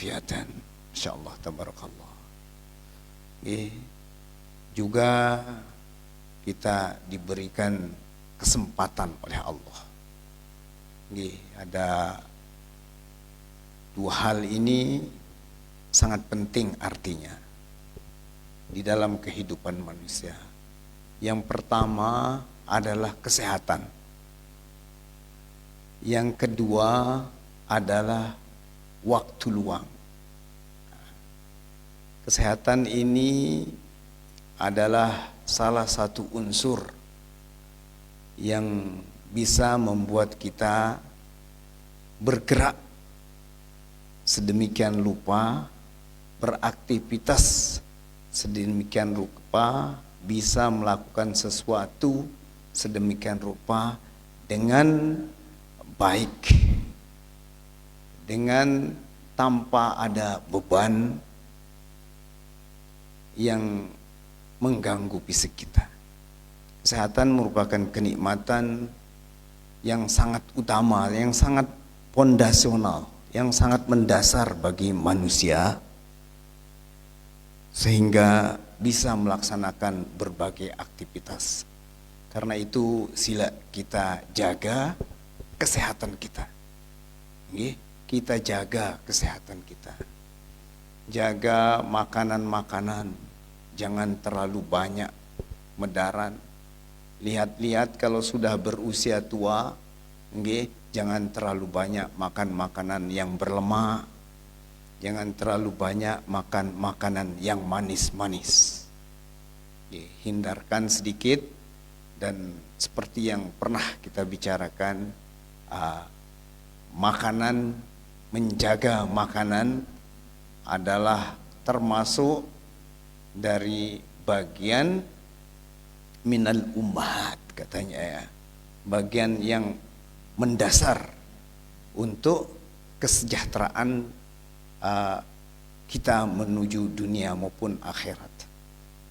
walafiatan. Insyaallah tabarakallah. Juga kita diberikan kesempatan oleh Allah. Ada dua hal ini sangat penting artinya di dalam kehidupan manusia. Yang pertama adalah kesehatan. Yang kedua adalah waktu luang. Kesehatan ini adalah salah satu unsur yang bisa membuat kita bergerak sedemikian rupa, beraktivitas sedemikian rupa, bisa melakukan sesuatu sedemikian rupa dengan baik, dengan tanpa ada beban yang mengganggu fisik kita. Kesehatan merupakan kenikmatan yang sangat utama, yang sangat fondasional, yang sangat mendasar bagi manusia, sehingga bisa melaksanakan berbagai aktivitas. Karena itu sila kita jaga kesehatan kita. Kita jaga kesehatan kita. Jaga makanan-makanan, jangan terlalu banyak medaran. Lihat-lihat kalau sudah berusia tua, jangan terlalu banyak makan makanan yang berlemak. Jangan terlalu banyak makan makanan yang manis-manis. Hindarkan sedikit, dan seperti yang pernah kita bicarakan, makanan, menjaga makanan adalah termasuk dari bagian minal ummahat katanya ya, bagian yang mendasar untuk kesejahteraan kita menuju dunia maupun akhirat.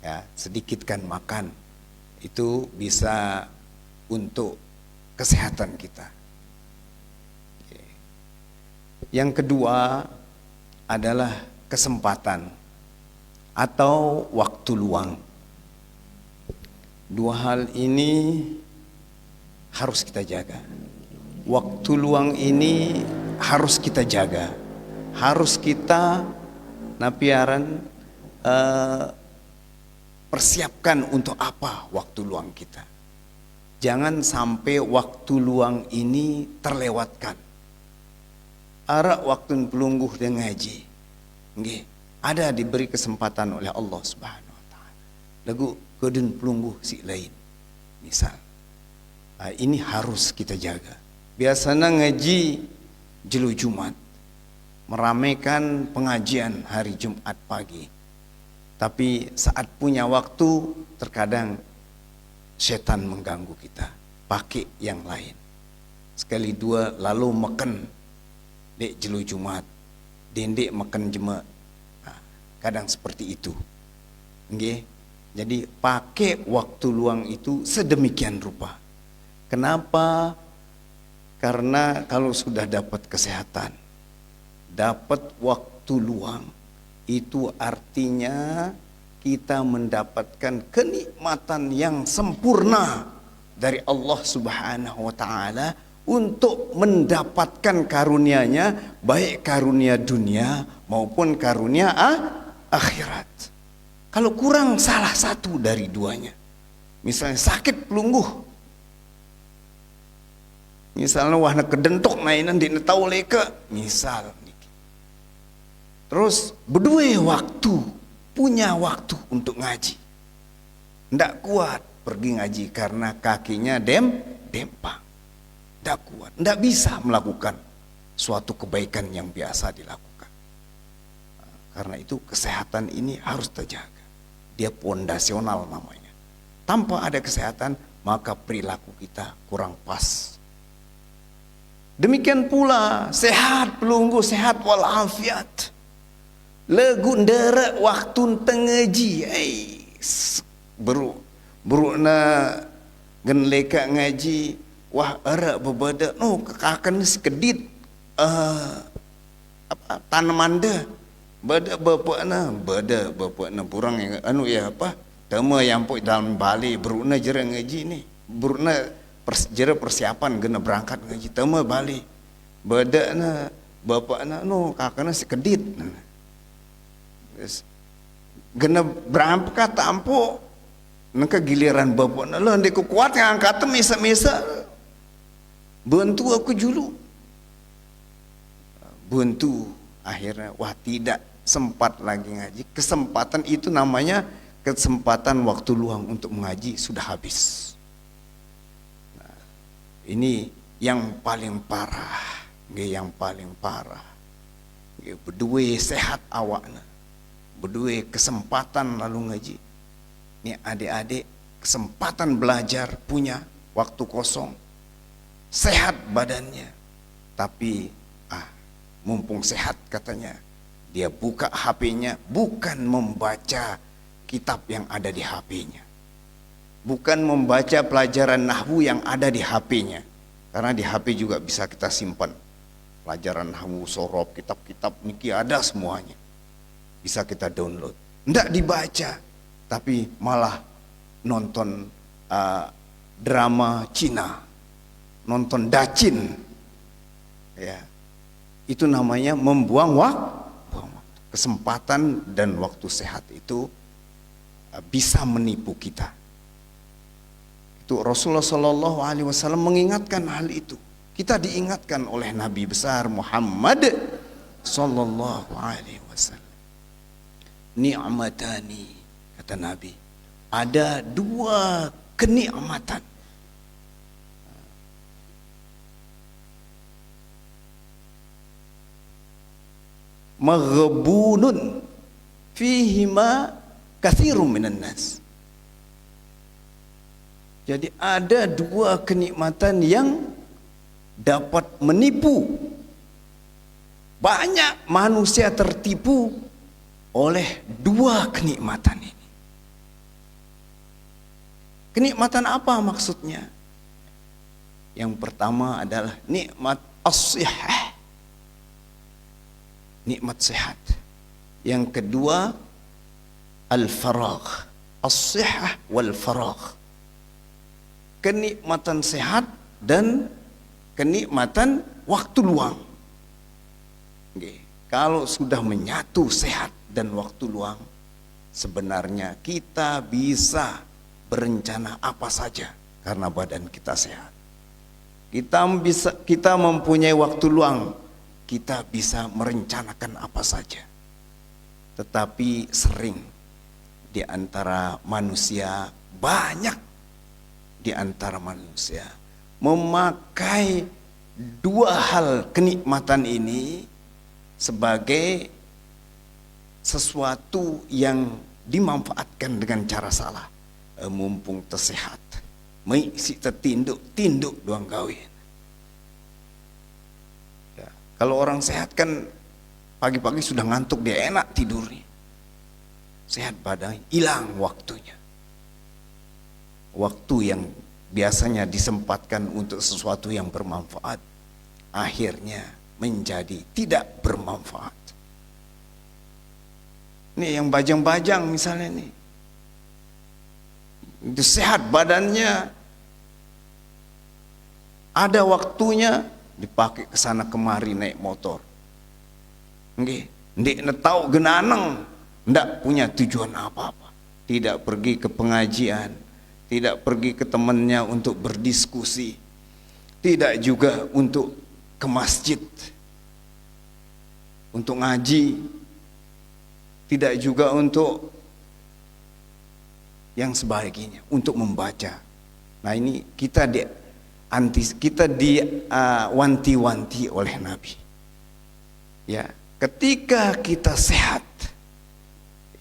Ya, sedikitkan makan itu bisa untuk kesehatan kita. Yang kedua adalah kesempatan atau waktu luang. Dua hal ini harus kita jaga. Waktu luang ini harus kita jaga. Harus kita napiaran persiapkan untuk apa waktu luang kita. Jangan sampai waktu luang ini terlewatkan. Arak waktu pelungguh dan ngaji. Ada diberi kesempatan oleh Allah Subhanahu wa taala. Lagu kedun pelungguh si lain. Misal. Ini harus kita jaga. Biasanya ngaji jelu Jumat, meramaikan pengajian hari Jumat pagi. Tapi saat punya waktu, terkadang setan mengganggu kita, pakai yang lain. Sekali dua lalu makan dek jelu Jumat, dendek makan jemaat. Kadang seperti itu. Jadi pakai waktu luang itu sedemikian rupa. Kenapa? Karena kalau sudah dapat kesehatan, dapat waktu luang, itu artinya kita mendapatkan kenikmatan yang sempurna dari Allah Subhanahu wa taala untuk mendapatkan karunia-Nya, baik karunia dunia maupun karunia akhirat. Kalau kurang salah satu dari duanya, misalnya sakit pelungguh, misalnya wahna kedentok mainan di netau leka, misal. Terus berdua waktu, punya waktu untuk ngaji. Ndak kuat pergi ngaji karena kakinya dempang. Ndak kuat, ndak bisa melakukan suatu kebaikan yang biasa dilakukan. Karena itu kesehatan ini harus terjaga. Dia fondasional namanya. Tanpa ada kesehatan, maka perilaku kita kurang pas. Demikian pula sehat pelunggu, sehat walafiat. Lagu ndara waktu tengaji, buru na gen leka ngaji, wah ara berbada, no kekakan sekedit apa tanaman dah beda bapa na purang yang anu ya apa tema yang pok dalam balik beruna jera ngaji ni beruna jera persiapan gena berangkat ngaji tema balik beda na bapa na no kakana sekedit gena berangkat tampo nangka giliran bapa na lah ndek kuat yang angkat misa bantu aku julu buntu akhirnya wah tidak sempat lagi ngaji. Kesempatan itu namanya kesempatan waktu luang untuk mengaji sudah habis. Nah, ini yang paling parah, yang paling parah. Berdua sehat awakna, berdua kesempatan lalu ngaji. Ini adik-adik kesempatan belajar punya waktu kosong, sehat badannya, tapi mumpung sehat katanya. Dia buka HP-nya, bukan membaca kitab yang ada di HP-nya. Bukan membaca pelajaran nahwu yang ada di HP-nya. Karena di HP juga bisa kita simpan. Pelajaran nahwu, sorob, kitab-kitab, niki ada semuanya. Bisa kita download. Nggak dibaca, tapi malah nonton drama Cina. Nonton dacin. Ya. Itu namanya membuang waktu. Kesempatan dan waktu sehat itu bisa menipu kita. Itu Rasulullah Shallallahu Alaihi Wasallam mengingatkan hal itu. Kita diingatkan oleh Nabi besar Muhammad Sallallahu Alaihi Wasallam. Ni'matani, kata Nabi, ada dua kenikmatan. Maghbunun fihima katsirun minan nas. Jadi ada dua kenikmatan yang dapat menipu. Banyak manusia tertipu oleh dua kenikmatan ini. Kenikmatan apa maksudnya? Yang pertama adalah nikmat as-sihah, nikmat sehat. Yang kedua al-faragh, as-sihah wal faragh, kenikmatan sehat dan kenikmatan waktu luang. Kalau sudah menyatu sehat dan waktu luang, sebenarnya kita bisa berencana apa saja karena badan kita sehat. Kita mempunyai waktu luang, kita bisa merencanakan apa saja. Tetapi sering di antara manusia, banyak di antara manusia memakai dua hal kenikmatan ini sebagai sesuatu yang dimanfaatkan dengan cara salah. Mumpung tersehat, mengisi tertinduk doang kawin. Ya, kalau orang sehat kan pagi-pagi sudah ngantuk, dia enak tidurnya. Sehat badan, hilang waktunya. Waktu yang biasanya disempatkan untuk sesuatu yang bermanfaat, akhirnya menjadi tidak bermanfaat. Ini yang bajang-bajang misalnya nih, itu sehat badannya, ada waktunya dipakai ke sana kemari naik motor. Nggak tahu genaneng, ndak punya tujuan apa-apa. Tidak pergi ke pengajian, tidak pergi ke temannya untuk berdiskusi, tidak juga untuk ke masjid untuk ngaji, tidak juga untuk yang sebagainya, untuk membaca. Nah ini kita wanti-wanti oleh Nabi. Ya, ketika kita sehat,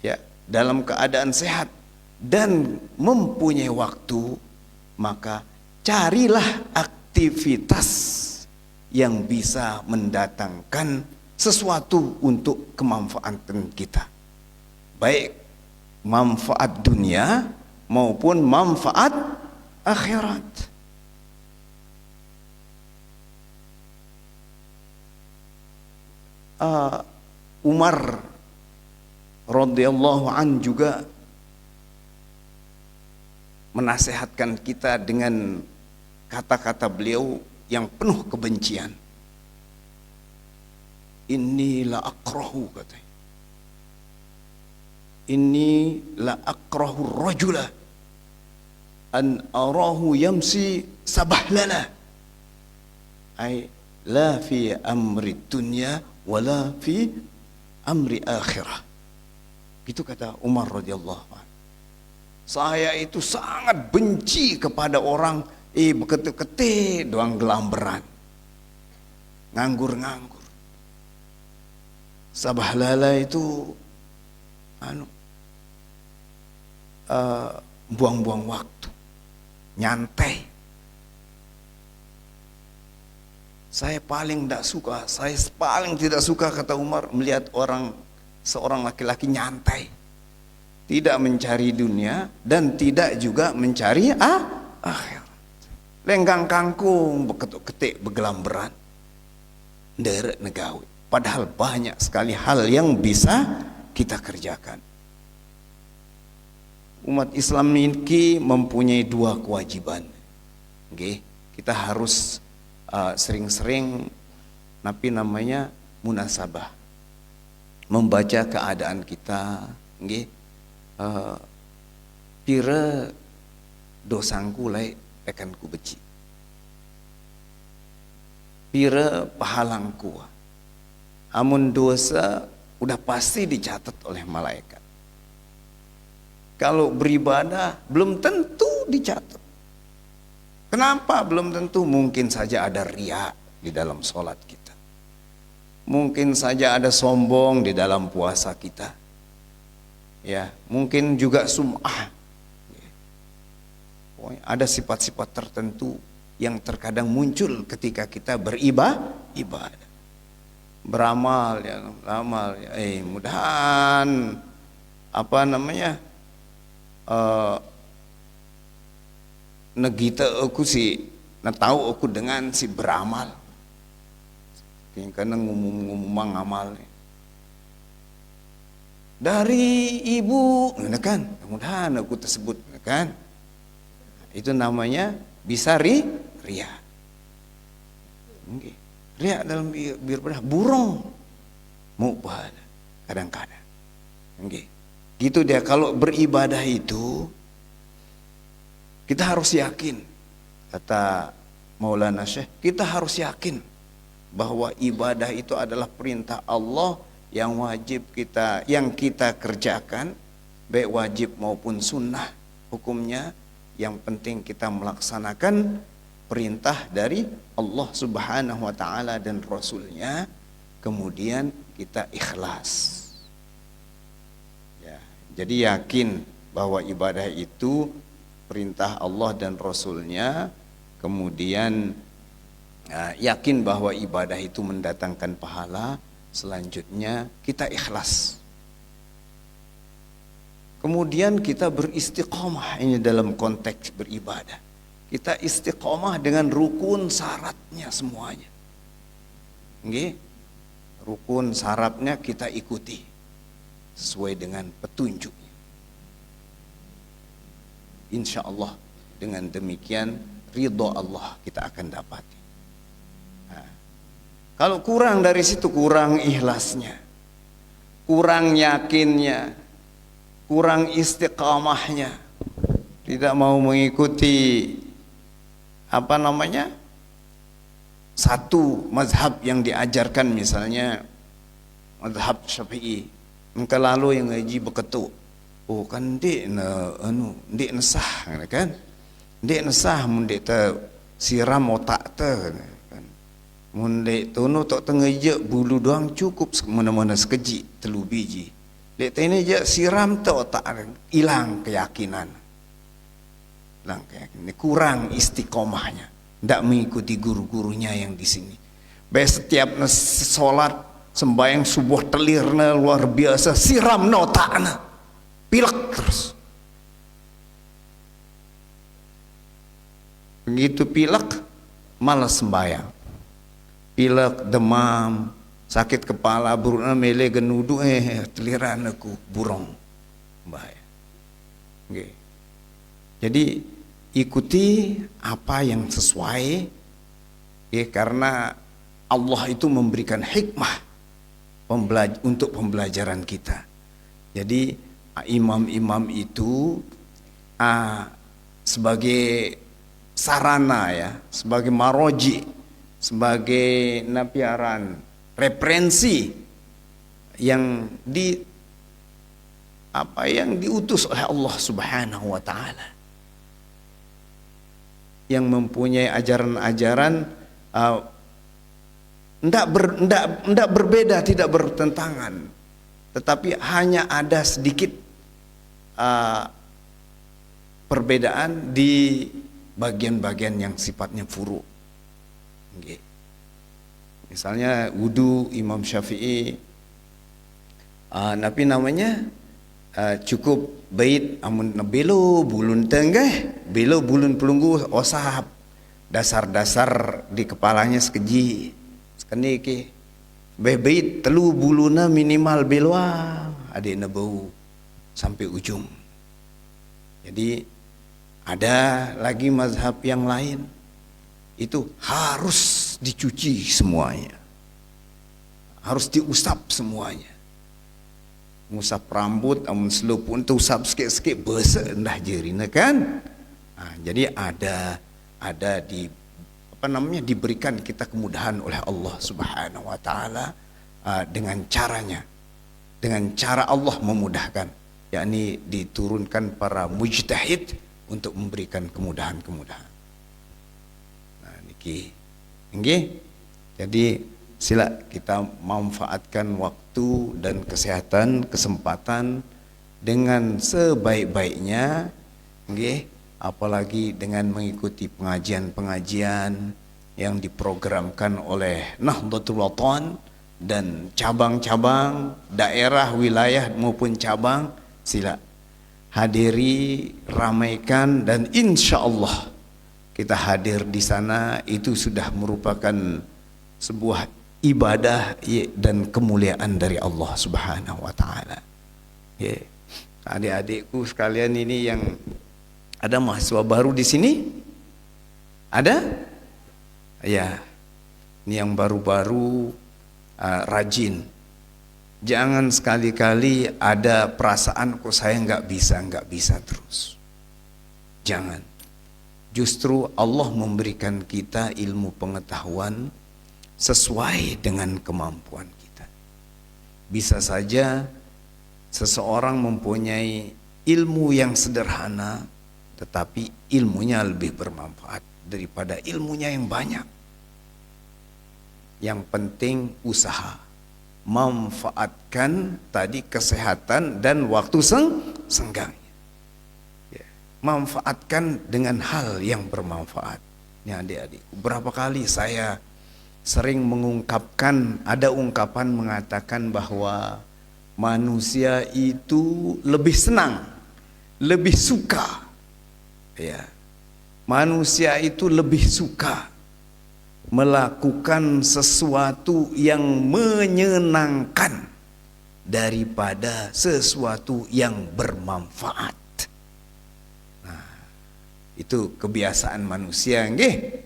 ya, dalam keadaan sehat dan mempunyai waktu, maka carilah aktivitas yang bisa mendatangkan sesuatu untuk kemanfaatan kita, baik manfaat dunia maupun manfaat akhirat. uh, Umar radhiyallahu an juga menasehatkan kita dengan kata-kata beliau yang penuh kebencian. Inni la akrahu, katanya. Inni la akrahu rajula an arahu yamsi sabahlana, ay la fi amri dunya wala fi amri akhirah. Itu kata Umar radhiyallahu anhu. Saya itu sangat benci kepada orang beketik-ketik doang gelamberan, nganggur-nganggur. Sabahlala itu buang-buang waktu, nyantai. Saya paling tidak suka, kata Umar, melihat seorang laki-laki nyantai, tidak mencari dunia dan tidak juga mencari akhir. Lenggang kangkung, beketuk-ketik, begelamberan, nderek negawi. Padahal banyak sekali hal yang bisa kita kerjakan. Umat Islam ini mempunyai dua kewajiban. Kita harus sering-sering munasabah, membaca keadaan kita, pira dosangku lai akan ku beci, pira pahalangku, amun dosa udah pasti dicatat oleh malaikat. Kalau beribadah belum tentu dicatat. Kenapa belum tentu? Mungkin saja ada riya di dalam sholat kita, mungkin saja ada sombong di dalam puasa kita, ya, mungkin juga sum'ah. Ada sifat-sifat tertentu yang terkadang muncul ketika kita beribadah, beramal, ya, mudahan negita aku sih, tahu aku dengan si beramal, karena ngomong ngamal dari ibu, kan, mudahan aku tersebut, kan, itu namanya bisa riya. Riya dalam beribadah burung mau kadang-kadang, gitu dia. Kalau beribadah itu kita harus yakin, kata Maulana Syekh, kita harus yakin bahwa ibadah itu adalah perintah Allah yang kita kerjakan, baik wajib maupun sunnah hukumnya. Yang penting kita melaksanakan perintah dari Allah Subhanahu wa ta'ala dan Rasulnya, kemudian kita ikhlas, ya. Jadi yakin bahwa ibadah itu perintah Allah dan Rasulnya, kemudian yakin bahwa ibadah itu mendatangkan pahala, selanjutnya kita ikhlas. Kemudian kita beristiqomah, ini dalam konteks beribadah. Kita istiqomah dengan rukun syaratnya semuanya. Rukun syaratnya kita ikuti sesuai dengan petunjuknya. Insya Allah dengan demikian ridho Allah kita akan dapati. Kalau kurang dari situ, kurang ikhlasnya, kurang yakinnya, kurang istiqamahnya, tidak mau mengikuti satu mazhab yang diajarkan, misalnya mazhab Syafi'i, engkau lalu yang ngaji beketuk, kan dek nesah, kan dek nesah, mundek te siram otak te, kan mundek tono tok tengejek bulu doang cukup mana-mana sekejik telu biji. Lek ini je siram tu otak, hilang keyakinan. Kurang istiqomahnya, tidak mengikuti guru-gurunya yang di sini. Baik setiap sholat sembahyang subuh telirna luar biasa, siram otakna, pilek terus. Begitu pilek, malas sembahyang. Pilek, demam, sakit kepala, burukna mele genudu teliran aku burong. Bahaya. Okay. Jadi ikuti apa yang sesuai, ya, karena Allah itu memberikan hikmah untuk pembelajaran kita. Jadi imam-imam itu sebagai sarana, ya, sebagai maroji, sebagai napiaran, referensi yang yang diutus oleh Allah Subhanahu wa taala, yang mempunyai ajaran-ajaran tidak berbeda, tidak bertentangan, tetapi hanya ada sedikit perbedaan di bagian-bagian yang sifatnya furu. Okay. Misalnya wudu Imam Syafi'i, napi namanya cukup bait amun belo bulun tenggeh, belo bulun pelunggu osahap, dasar-dasar di kepalanya sekeji sekeni ke bait telu buluna minimal beloa adekna bau sampai ujung. Jadi ada lagi mazhab yang lain itu harus dicuci semuanya, harus diusap semuanya. Ngusap rambut, amun selupun tu usap sikit-sikit besar dah jerina kan. Jadi ada diberikan kita kemudahan oleh Allah Subhanahu wa taala dengan caranya. Dengan cara Allah memudahkan, yakni diturunkan para mujtahid untuk memberikan kemudahan-kemudahan. Nah, niki. Nggih. Jadi sila kita manfaatkan waktu dan kesempatan dengan sebaik-baiknya, nggih, apalagi dengan mengikuti pengajian-pengajian yang diprogramkan oleh Nahdlatul Wathon dan cabang-cabang daerah, wilayah maupun cabang. Sila hadiri, ramaikan, dan insya Allah kita hadir di sana itu sudah merupakan sebuah ibadah dan kemuliaan dari Allah Subhanahu wa taala. Ya. Adik-adikku sekalian ini yang ada mahasiswa baru di sini? Ada? Ya. Ini yang baru-baru rajin. Jangan sekali-kali ada perasaan kok saya nggak bisa terus. Jangan. Justru Allah memberikan kita ilmu pengetahuan sesuai dengan kemampuan kita. Bisa saja seseorang mempunyai ilmu yang sederhana, tetapi ilmunya lebih bermanfaat daripada ilmunya yang banyak. Yang penting usaha, manfaatkan tadi kesehatan dan waktu senggangnya. Ya. Manfaatkan dengan hal yang bermanfaat. Ya, adik-adik, berapa kali saya sering mengungkapkan, ada ungkapan mengatakan bahwa manusia itu lebih senang, lebih suka, ya, manusia itu lebih suka melakukan sesuatu yang menyenangkan daripada sesuatu yang bermanfaat. Nah, itu kebiasaan manusia, nggih.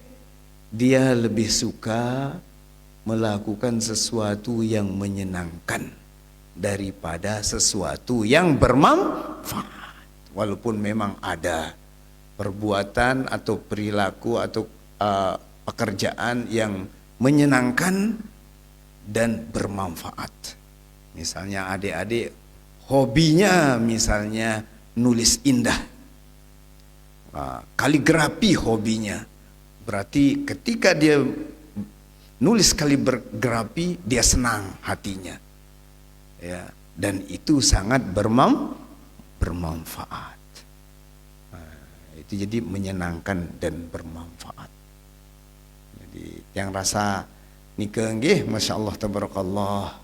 Dia lebih suka melakukan sesuatu yang menyenangkan daripada sesuatu yang bermanfaat. Walaupun memang ada perbuatan atau perilaku atau pekerjaan yang menyenangkan dan bermanfaat. Misalnya adik-adik hobinya misalnya nulis indah, kaligrafi hobinya. Berarti ketika dia nulis kaligrafi dia senang hatinya, ya, dan itu sangat bermanfaat. Itu jadi menyenangkan dan bermanfaat. Jadi yang rasa nikah nggih, masya Allah tabarakallah,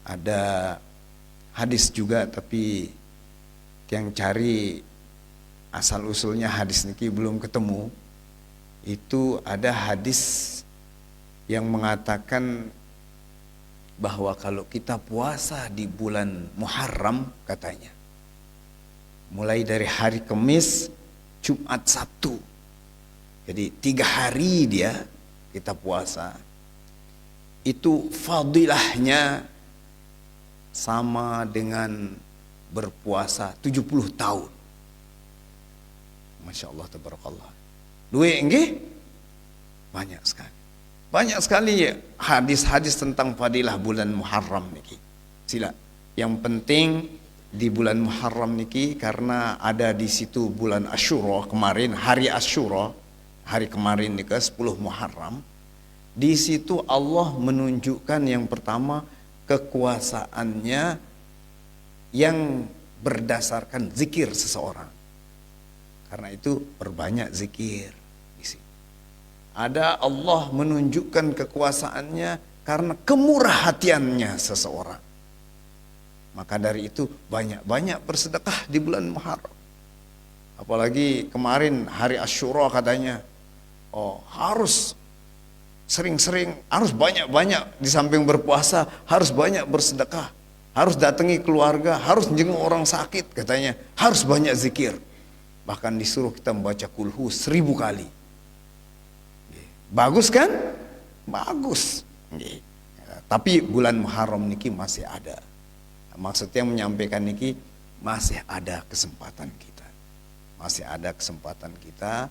ada hadis juga, tapi yang cari asal usulnya hadis niki belum ketemu. Itu ada hadis yang mengatakan bahwa kalau kita puasa di bulan Muharram katanya, mulai dari hari Kamis, Jumat, Sabtu, jadi 3 hari dia kita puasa, itu fadilahnya sama dengan berpuasa 70 tahun. Masya Allah, tabarakallah. Luwe nggih? Banyak sekali. Banyak sekali hadis-hadis tentang fadilah bulan Muharram niki. Sila. Yang penting di bulan Muharram niki karena ada di situ bulan Asyura kemarin, hari Asyura, hari kemarin nika 10 Muharram. Di situ Allah menunjukkan yang pertama kekuasaannya yang berdasarkan zikir seseorang. Karena itu perbanyak zikir di sini. Ada Allah menunjukkan kekuasaannya karena kemurahhatiannya seseorang. Maka dari itu banyak-banyak bersedekah di bulan Muharram. Apalagi kemarin hari Asyura katanya, harus sering-sering, harus banyak-banyak di samping berpuasa, harus banyak bersedekah, harus datangi keluarga, harus jenguk orang sakit katanya, harus banyak zikir. Bahkan disuruh kita membaca kulhu 1000 kali. Bagus kan? Bagus. Tapi bulan Muharram niki masih ada. Maksudnya menyampaikan niki masih ada kesempatan kita. Masih ada kesempatan kita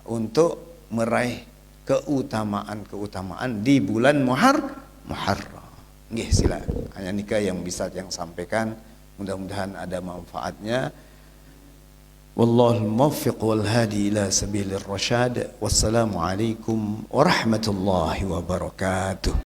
untuk meraih keutamaan-keutamaan di bulan Muharram. Nggih, silakan. Hanya nikah yang bisa yang sampaikan. Mudah-mudahan ada manfaatnya. Wallahul muwaffiq wal hadi ila sabilir rasyad. Wassalamu alaikum warahmatullahi wabarakatuh.